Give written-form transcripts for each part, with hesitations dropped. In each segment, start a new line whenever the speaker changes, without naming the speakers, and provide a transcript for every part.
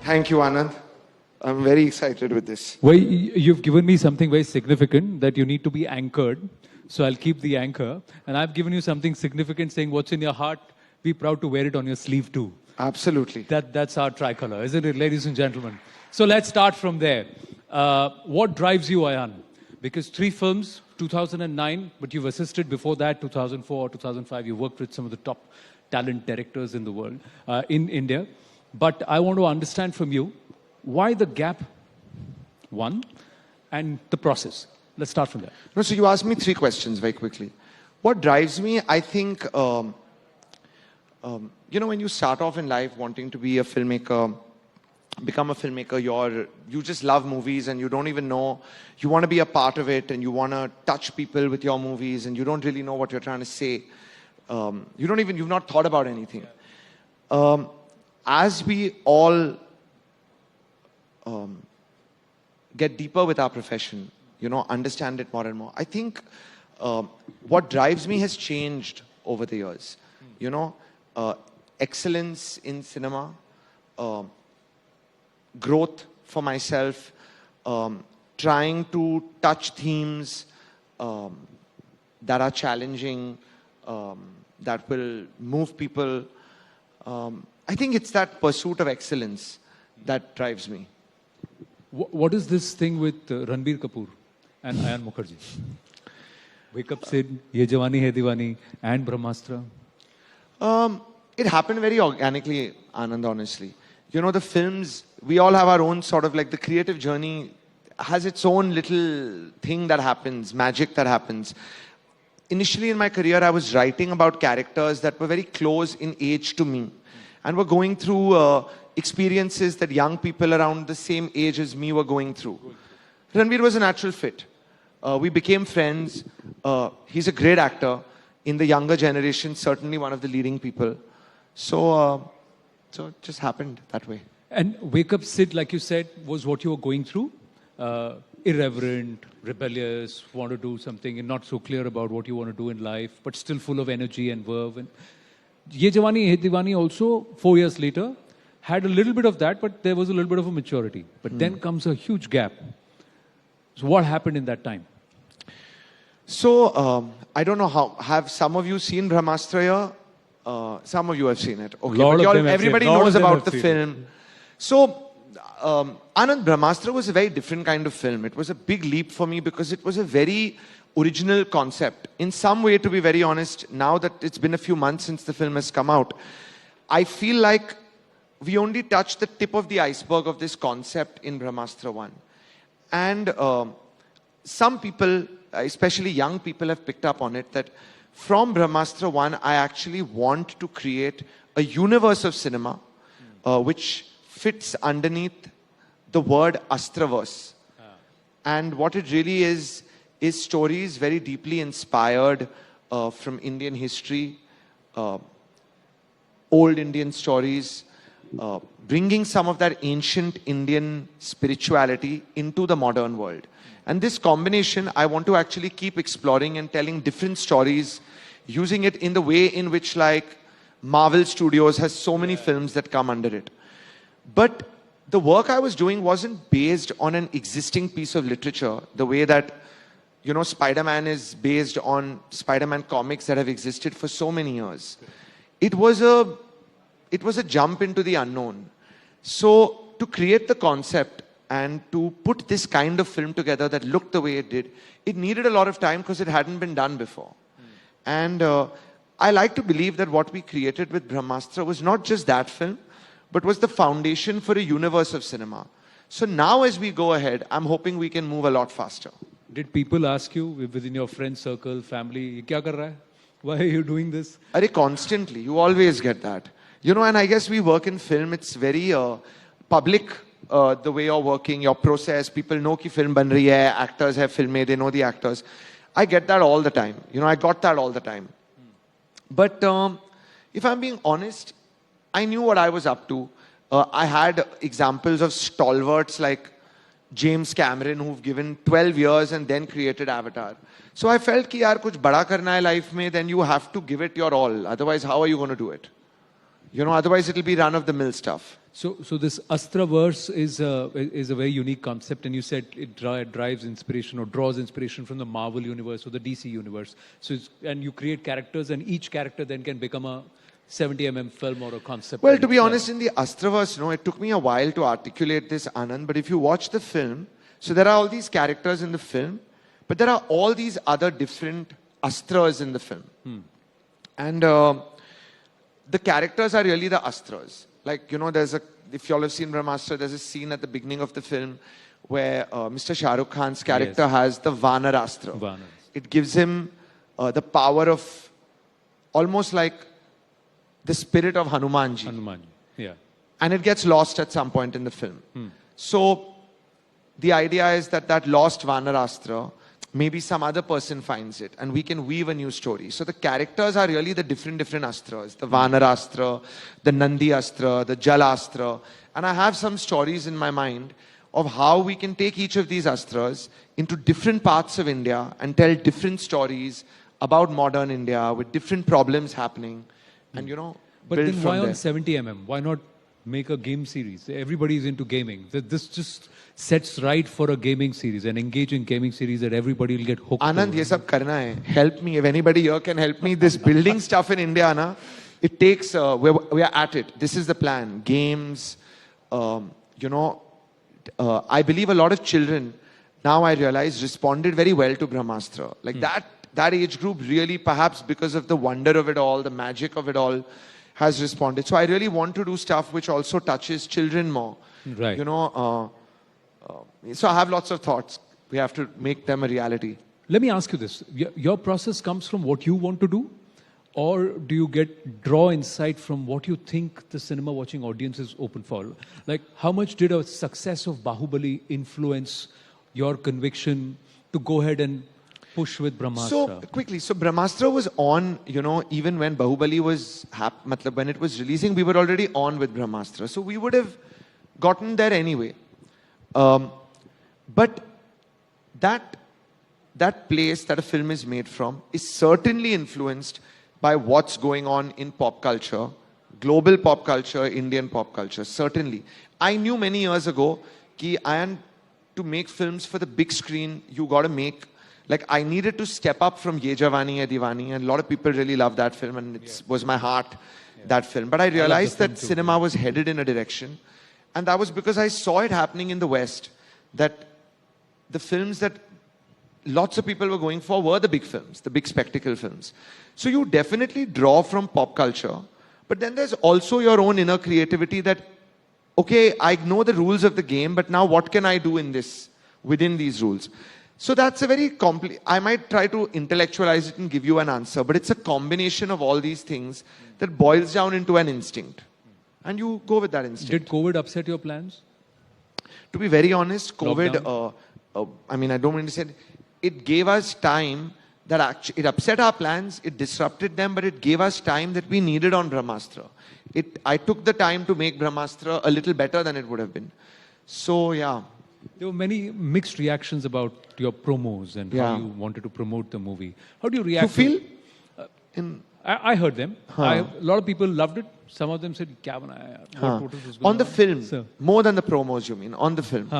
Thank you, Anand. I'm very excited with this.
Well, you've given me something very significant that you need to be anchored. So I'll keep the anchor. And I've given you something significant saying what's in your heart. Be proud to wear it on your sleeve too.
Absolutely.
That's our tricolor, isn't it, ladies and gentlemen? So let's start from there. What drives you, Ayan? Because 3 films, 2009, but you've assisted before that, 2004, 2005. You worked with some of the top talent directors in the world, in India. But I want to understand from you, why the gap, one, and the process? Let's start from there.
No, so you asked me 3 questions very quickly. What drives me? I think, you know, when you start off in life wanting to be a filmmaker, become a filmmaker, you just love movies and you don't even know, you want to be a part of it and you want to touch people with your movies and you don't really know what you're trying to say. You've not thought about anything. As we all get deeper with our profession, you know, understand it more and more, I think what drives me has changed over the years. You know, excellence in cinema, growth for myself, trying to touch themes that are challenging, that will move people. I think it's that pursuit of excellence that drives me.
What is this thing with Ranbir Kapoor and Ayan Mukerji? Wake Up Sid, Ye Jawani Hai Diwani, and Brahmastra.
It happened very organically, Anand, honestly. You know, the films, we all have our own sort of, like, the creative journey has its own little thing that happens, magic that happens. Initially in my career, I was writing about characters that were very close in age to me and were going through experiences that young people around the same age as me were going through. Ranbir was a natural fit. We became friends. He's a great actor. In the younger generation, certainly one of the leading people. So it just happened that way.
And Wake Up Sid, like you said, was what you were going through? Irreverent, rebellious, want to do something and not so clear about what you want to do in life, but still full of energy and verve. And Ye Jawani Hai Diwani also, 4 years later, had a little bit of that, but there was a little bit of a maturity. But then comes a huge gap. So what happened in that time?
So, I don't know how, have some of you seen Brahmastra I? Some of you have seen it. Okay, but everybody knows about the film. So, Anand, Brahmastra was a very different kind of film. It was a big leap for me because it was a very original concept. In some way, to be very honest, now that it's been a few months since the film has come out, I feel like we only touched the tip of the iceberg of this concept in Brahmastra I. And some people, especially young people, have picked up on it that from Brahmastra I actually want to create a universe of cinema which fits underneath the word Astraverse. And what it really is stories very deeply inspired from Indian history, old Indian stories, bringing some of that ancient Indian spirituality into the modern world. And this combination, I want to actually keep exploring and telling different stories, using it in the way in which, like, Marvel Studios has so many films that come under it. But the work I was doing wasn't based on an existing piece of literature, the way that, you know, Spider-Man is based on Spider-Man comics that have existed for so many years. It was a jump into the unknown. So to create the concept and to put this kind of film together that looked the way it did, it needed a lot of time because it hadn't been done before. And I like to believe that what we created with Brahmastra was not just that film, but was the foundation for a universe of cinema. So now as we go ahead, I'm hoping we can move a lot faster.
Did people ask you within your friend circle, family, "Ye kya kar raha hai? Why are you doing this?"
Constantly. You always get that. You know, and I guess we work in film. It's very public, the way you're working, your process. People know ki film ban rahi hai, actors have filmed, they know the actors. I get that all the time. You know, I got that all the time. But if I'm being honest, I knew what I was up to. I had examples of stalwarts like James Cameron who've given 12 years and then created Avatar. So I felt कि यार कुछ बड़ा करना है life में, then you have to give it your all. Otherwise, how are you going to do it? Otherwise it'll be run-of-the-mill stuff.
So this Astraverse is a very unique concept, and you said it drives inspiration or draws inspiration from the Marvel universe or the DC universe. So and you create characters, and each character then can become a 70 film or a concept.
Well, to be honest, in the Astraverse, it took me a while to articulate this, Anand, but if you watch the film, so there are all these characters in the film, but there are all these other different Astras in the film. And the characters are really the Astras. Like, if you all have seen Brahmastra, there's a scene at the beginning of the film where Mr. Shah Rukh Khan's character has the Vanar Astra. It gives him the power of almost like the spirit of Hanumanji.
Yeah.
And it gets lost at some point in the film. So the idea is that lost Vanar Astra, maybe some other person finds it and we can weave a new story. So the characters are really the different Astras. The Vanar Astra, the Nandi Astra, the Jal Astra. And I have some stories in my mind of how we can take each of these Astras into different parts of India and tell different stories about modern India with different problems happening. And
But
build
then
from
why on
there.
70 Why not make a game series? Everybody is into gaming. This just sets right for a gaming series, an engaging gaming series that everybody will get hooked
Anand,
to.
ये सब करना है. Help me. If anybody here can help me, this building stuff in India, it takes, we are at it. This is the plan. Games, I believe a lot of children, now I realize, responded very well to Brahmastra. Like that age group really, perhaps because of the wonder of it all, the magic of it all, has responded. So I really want to do stuff which also touches children more.
Right.
So I have lots of thoughts. We have to make them a reality.
Let me ask you this. Your process comes from what you want to do? Or do you draw insight from what you think the cinema watching audience is open for? Like, how much did a success of Bahubali influence your conviction to go ahead and push with Brahmastra?
So quickly, so Brahmastra was on, even when Bahubali was, when it was releasing, we were already on with Brahmastra. So we would have gotten there anyway. But that place that a film is made from is certainly influenced by what's going on in pop culture, global pop culture, Indian pop culture, certainly. I knew many years ago that to make films for the big screen, you got to make, like I needed to step up from Ye Jawani Hai Diwani, and a lot of people really love that film, and it was my heart, that film. But I realized that cinema was headed in a direction, and that was because I saw it happening in the West, that the films that lots of people were going for were the big films, the big spectacle films. So you definitely draw from pop culture, but then there's also your own inner creativity that, okay, I know the rules of the game, but now what can I do in this, within these rules? So that's a very I might try to intellectualize it and give you an answer, but it's a combination of all these things that boils down into an instinct. And you go with that instinct.
Did COVID upset your plans?
To be very honest, COVID, I don't mean to say it gave us time that it upset our plans, it disrupted them, but it gave us time that we needed on Brahmastra. I took the time to make Brahmastra a little better than it would have been. So, yeah.
There were many mixed reactions about your promos and how you wanted to promote the movie. How do you react?
You feel?
I heard them. A lot of people loved it. Some of them said, "Kya banaya yaar? What was going
on the film, more than the promos, you mean, on the film.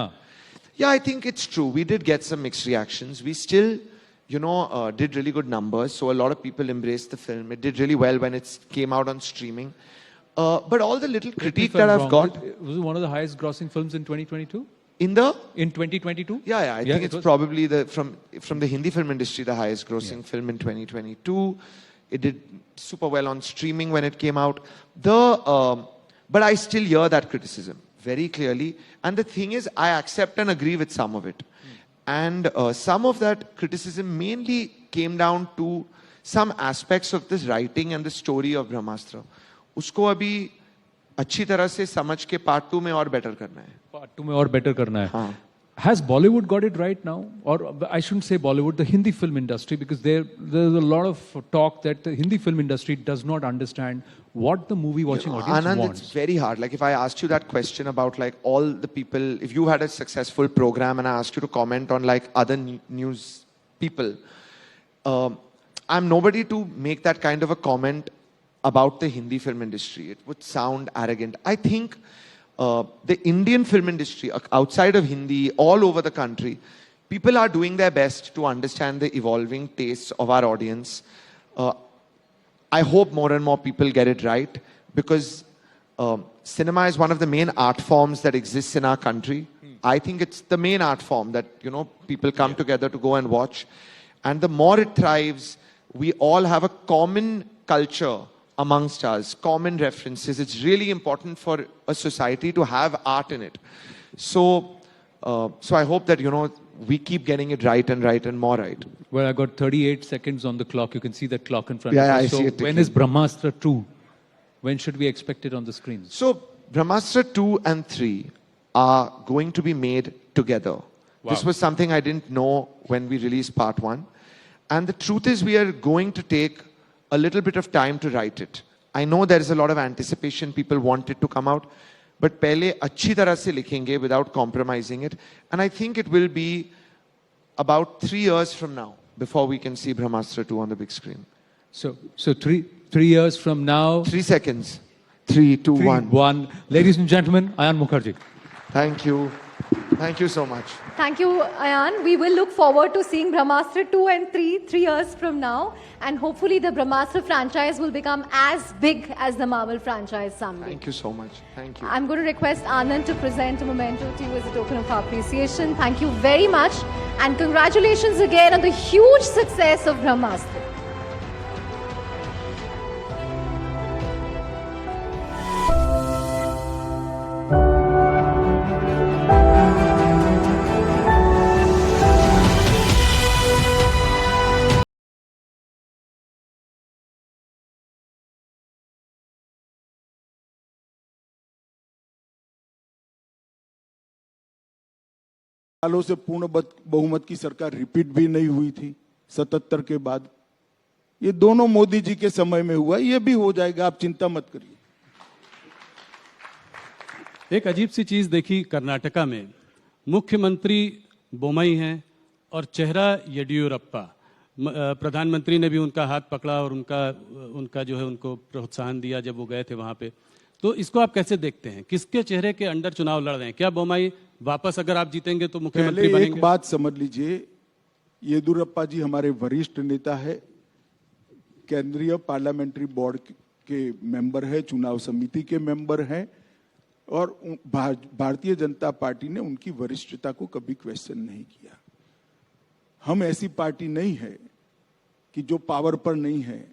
Yeah, I think it's true. We did get some mixed reactions. We still, did really good numbers. So a lot of people embraced the film. It did really well when it came out on streaming. But all the little critique that I've got...
Was it one of the highest grossing films in 2022?
In
2022?
Yeah, I think it's probably from the Hindi film industry, the highest grossing film in 2022. It did super well on streaming when it came out. But I still hear that criticism very clearly. And the thing is, I accept and agree with some of it. And some of that criticism mainly came down to some aspects of this writing and the story of Brahmastra. Usko abhi अच्छी तरह से समझ के part 2 में और better करना है.
Part 2 में और better करना है. Has Bollywood got it right now? Or I shouldn't say Bollywood, the Hindi film industry, because there's a lot of talk that the Hindi film industry does not understand what the movie watching audience
Anand,
wants.
it's very hard. Like if I asked you that question about like all the people, if you had a successful program and I asked you to comment on like other news people, I'm nobody to make that kind of a comment about the Hindi film industry. It would sound arrogant. I think the Indian film industry, outside of Hindi, all over the country, people are doing their best to understand the evolving tastes of our audience. I hope more and more people get it right, because cinema is one of the main art forms that exists in our country. I think it's the main art form that, you know, people come together to go and watch. And the more it thrives, we all have a common culture amongst us, common references. It's really important for a society to have art in it. So I hope that, you know, we keep getting it right and more right.
Well, I got 38 seconds on the clock. You can see that clock in front
Yeah,
of us.
I
So
see it
when
ticking.
is Brahmastra 2? When should we expect it on the screens?
So Brahmastra 2 and 3 are going to be made together. This was something I didn't know when we released part 1. And the truth is, we are going to take a little bit of time to write it. I know there is a lot of anticipation. People want it to come out. But pehle achhi tarah se likhenge without compromising it. And I think it will be about 3 years from now before we can see Brahmastra 2 on the big screen.
So three years from now.
3 seconds. 3, 2, 1.
1. Ladies and gentlemen, Ayan Mukerji.
Thank you. Thank you so much.
Thank you, Ayan. We will look forward to seeing Brahmastra 2 and 3 years from now. And hopefully the Brahmastra franchise will become as big as the Marvel franchise someday.
Thank you so much. Thank you.
I'm going to request Anand to present a memento to you as a token of appreciation. Thank you very much. And congratulations again on the huge success of Brahmastra.
सालों से पूर्ण बहुमत की सरकार repeat भी नहीं हुई थी 77 के बाद। ये दोनों मोदी जी के समय में हुआ, ये भी हो जाएगा, आप चिंता मत करिए।
एक अजीब सी चीज देखी कर्नाटका में, मुख्यमंत्री बोमई हैं और चेहरा येडियुरप्पा। प्रधानमंत्री ने भी उनका हाथ पकड़ा और उनका जो है उनको प्रोत्साहन दिया जब वो गए थे वहां पे। तो इसको आप कैसे देखते हैं? किसके चेहरे के अंडर चुनाव लड़ रहे हैं? क्या बोमई वापस अगर आप जीतेंगे तो मुख्यमंत्री
पहले
बनेंगे?
एक बात समझ लीजिए, येदियुरप्पा जी हमारे वरिष्ठ नेता है, केंद्रीय पार्लियामेंट्री बोर्ड के मेंबर है, चुनाव समिति के मेंबर हैं, और भारतीय जनता पार्टी ने उनकी वरिष्ठता को कभी क्वेश्चन नहीं किया। हम ऐसी पार्टी नहीं है कि जो पावर पर नहीं है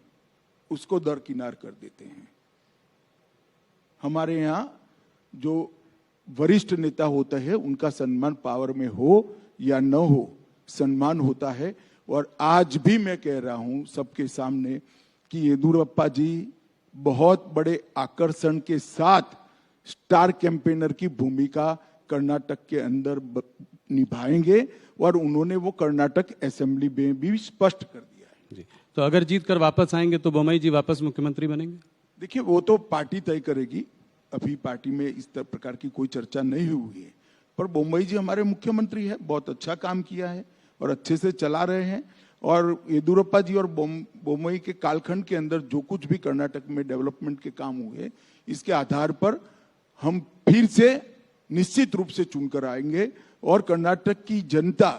उसको दरकिनार कर देते हैं। हमारे यहाँ जो वरिष्ठ नेता होते हैं उनका सम्मान पावर में हो या न हो, सम्मान होता है। और आज भी मैं कह रहा हूं सबके सामने कि येदियुरप्पा जी बहुत बड़े आकर्षण के साथ स्टार कैंपेनर की भूमिका कर्नाटक के अंदर निभाएंगे, और उन्होंने वो कर्नाटक असेंबली में भी स्पष्ट कर दिया है।
जी, तो अगर जीत कर वापस आएंगे तो बोमई जी वापस मुख्यमंत्री बनेंगे?
देखिए, वो तो पार्टी तय करेगी। अभी पार्टी में इस प्रकार की कोई चर्चा नहीं हुई है, पर बोमई जी हमारे मुख्यमंत्री है, बहुत अच्छा काम किया है और अच्छे से चला रहे हैं। और येदियुरप्पा जी और बोमई के कालखंड के अंदर जो कुछ भी कर्नाटक में डेवलपमेंट के काम हुए, इसके आधार पर हम फिर से निश्चित रूप से चुनकर आएंगे और कर्नाटक की जनता